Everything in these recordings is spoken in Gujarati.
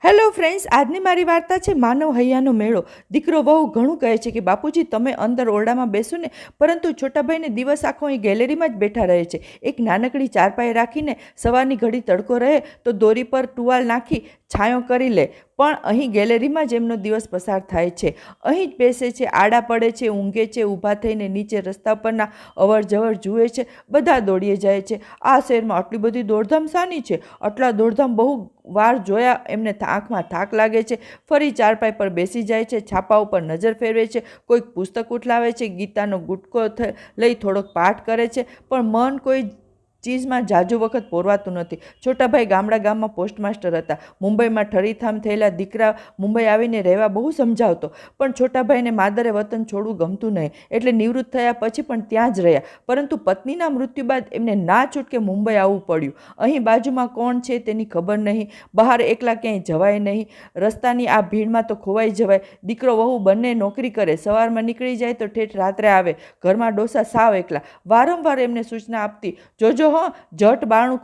હેલો ફ્રેન્ડ્સ, આજની મારી વાર્તા છે માનવ હૈયાનો મેળો. દીકરો વહુ ઘણું કહે છે કે બાપુજી તમે અંદર ઓરડામાં બેસો ને, પરંતુ છોટાભાઈને દિવસ આખો અહીં ગેલેરીમાં જ બેઠા રહે છે. એક નાનકડી ચારપાઈ રાખીને સવારની ઘડી તડકો રહે તો દોરી પર ટુવાલ નાખી છાંયો કરી લે, પણ અહીં ગેલેરીમાં જ એમનો દિવસ પસાર થાય છે. અહીં જ બેસે છે, આડા પડે છે, ઊંઘે છે, ઊભા થઈને નીચે રસ્તા પરના અવર જવર જુએ છે. બધા દોડીએ જાય છે. આ શહેરમાં આટલી બધી દોડધામ શાની છે? આટલા દોડધામ બહુ વાર જોયા. એમને આંખમાં થાક લાગે છે. ફરી ચારપાઈ પર બેસી જાય છે, છાપા ઉપર નજર ફેરવે છે, કોઈક પુસ્તક ઉઠલાવે છે, ગીતાનો ગુટકો લઈ થોડોક પાઠ કરે છે, પણ મન કોઈ ચીજમાં જાજુ વખત પોરવાતું નથી. છોટાભાઈ ગામમાં પોસ્ટમાસ્ટર હતા. મુંબઈમાં ઠરીથામ થયેલા દીકરા મુંબઈ આવીને રહેવા બહુ સમજાવતો, પણ છોટાભાઈને માદરે વતન છોડવું ગમતું નહીં, એટલે નિવૃત્ત થયા પછી પણ ત્યાં જ રહ્યા. પરંતુ પત્નીના મૃત્યુ બાદ એમને ના છૂટકે મુંબઈ આવવું પડ્યું. અહીં બાજુમાં કોણ છે તેની ખબર નહીં, બહાર એકલા ક્યાંય જવાય નહીં, રસ્તાની આ ભીડમાં તો ખોવાઈ જવાય. દીકરો વહુ બંને નોકરી કરે, સવારમાં નીકળી જાય તો ઠેઠ રાત્રે આવે. ઘરમાં ડોસા સાવ એકલા. વારંવાર એમને સૂચના આપતી, જોજો જટ બારણું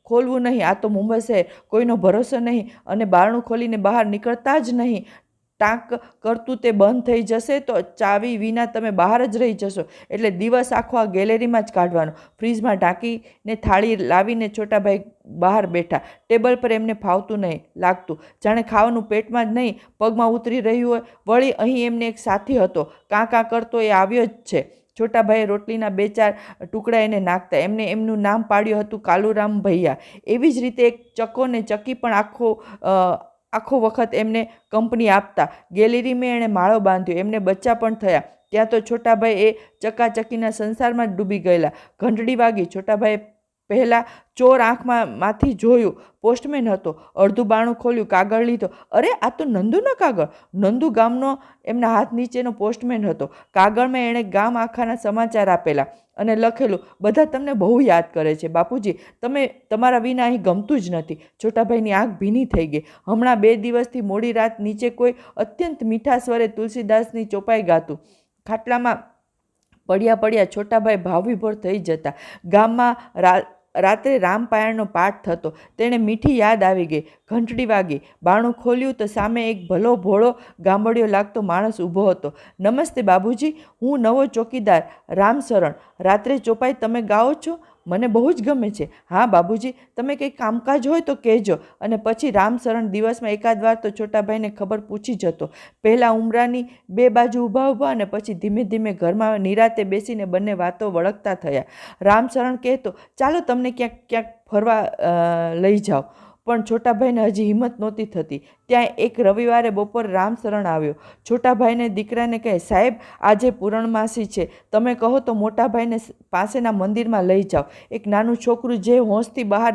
ખોલવું નહીં, આ તો મુંબઈ શહેર, કોઈનો ભરોસો નહીં, અને બારણું ખોલીને બહાર નીકળતા જ નહીં. ટાંક કરતું તે બંધ થઈ જશે તો ચાવી વિના તમે બહાર જ રહી જશો. એટલે દિવસ આખો આ ગેલેરીમાં જ કાઢવાનો. ફ્રીજમાં ઢાંકીને થાળી લાવીને છોટાભાઈ બહાર બેઠા. ટેબલ પર એમને ફાવતું નહીં લાગતું, જાણે ખાવાનું પેટમાં જ નહીં પગમાં ઉતરી રહ્યું હોય. વળી અહીં એમને એક સાથી હતો, કાં કાં કરતો એ આવ્યો જ છે. છોટાભાઈએ રોટલીના 2-4 ટુકડા એને નાખતા. એમનું નામ પાડ્યું હતું કાલુરામ ભૈયા. એવી જ રીતે એક ચકો ને ચકી પણ આખો વખત એમને કંપની આપતા. ગેલેરીમાં એણે માળો બાંધ્યો, એમને બચ્ચા પણ થયા. ત્યાં તો છોટાભાઈ એ ચકાચકીના સંસારમાં જ ડૂબી ગયેલા. ઘંટડી વાગી. છોટાભાઈએ પહેલાં ચોર આંખમાંથી જોયું. પોસ્ટમેન હતો. અડધું બાણું ખોલ્યું, કાગળ લીધો. અરે, આ તો નંદુનો કાગળ! નંદુ ગામનો એમના હાથ નીચેનો પોસ્ટમેન હતો. કાગળમાં એણે ગામ આખાના સમાચાર આપેલા અને લખેલું, બધા તમને બહુ યાદ કરે છે બાપુજી, તમારા વિના અહીં ગમતું જ નથી. છોટાભાઈની આંખ ભીની થઈ ગઈ. હમણાં 2 દિવસથી મોડી રાત નીચે કોઈ અત્યંત મીઠા સ્વરે તુલસીદાસની ચોપાઈ ગાતું. ખાટલામાં પડ્યા છોટાભાઈ ભાવવિભોર થઈ જતા. ગામમાં રાત્રે રામપાયણનો પાઠ થતો. તેણે મીઠી યાદ આવી ગઈ. ઘંટડી વાગી. બારણું ખોલ્યું તો સામે એક ભલો ભોળો ગામડિયો લાગતો માણસ ઊભો હતો. નમસ્તે બાબુજી, હું નવો ચોકીદાર રામશરણ. રાત્રે ચોપાઈ તમે ગાઓ છો? મને બહુ જ ગમે છે. હા બાબુજી, તમે કંઈ કામકાજ હોય તો કહેજો. અને પછી રામશરણ દિવસમાં એકાદ વાર તો છોટાભાઈને ખબર પૂછી જતો. પહેલાં ઉમરાની 2 બાજુ ઊભા અને પછી ધીમે ધીમે ઘરમાં નિરાતે બેસીને બંને વાતો વળગતા થયા. રામશરણ કહેતો, ચાલો તમને ક્યાંક ફરવા લઈ જાઓ. પણ છોટાભાઈને હજી હિંમત નહોતી થતી. ત્યાં એક રવિવારે બપોરે રામશરણ આવ્યો. છોટાભાઈને દીકરાને કહે, સાહેબ આજે પૂરણમાસી છે, તમે કહો તો મોટાભાઈને પાસેના મંદિરમાં લઈ જાઓ. એક નાનું છોકરું જે હોંશથી બહાર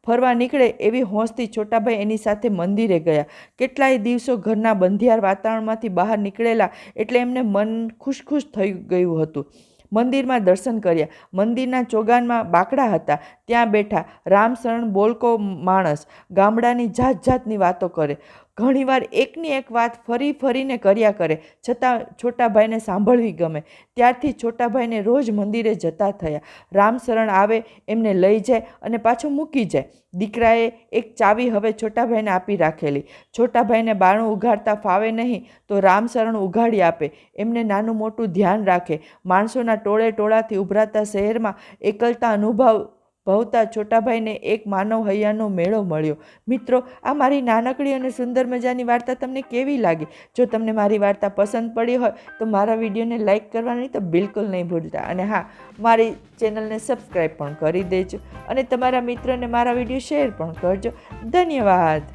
ફરવા નીકળે એવી હોંશથી છોટાભાઈ એની સાથે મંદિરે ગયા. કેટલાય દિવસો ઘરના બંધિયાર વાતાવરણમાંથી બહાર નીકળેલા એટલે એમને મન ખુશ થઈ ગયું હતું. મંદિરમાં દર્શન કર્યા. મંદિરના ચોગાનમાં બાકડા હતા, ત્યાં બેઠા. રામશરણ બોલકો માણસ, ગામડાની જાતની વાતો કરે. ઘણીવાર એકની એક વાત ફરીને કર્યા કરે, છતાં છોટાભાઈને સાંભળવી ગમે. ત્યારથી છોટાભાઈને રોજ મંદિરે જતા થયા. રામશરણ આવે, એમને લઈ જાય અને પાછું મૂકી જાય. દીકરાએ એક ચાવી હવે છોટાભાઈને આપી રાખેલી. છોટાભાઈને બારણું ઉઘાડતા ફાવે નહીં તો રામશરણ ઉઘાડી આપે. એમને નાનું મોટું ધ્યાન રાખે. માણસોના ટોળાથી ઉભરાતા શહેરમાં એકલતા ભવતા છોટાભાઈને એક માનવ હૈયાનો મેળો મળ્યો. મિત્રો, આ મારી નાનકડી અને સુંદર મજાની વાર્તા તમને કેવી લાગી? જો તમને મારી વાર્તા પસંદ પડી હોય તો મારા વિડીયોને લાઈક કરવાની તો બિલકુલ નહીં ભૂલતા. અને હા, મારી ચેનલને સબસ્ક્રાઈબ પણ કરી દેજો અને તમારા મિત્રોને મારા વિડીયો શેર પણ કરજો. ધન્યવાદ.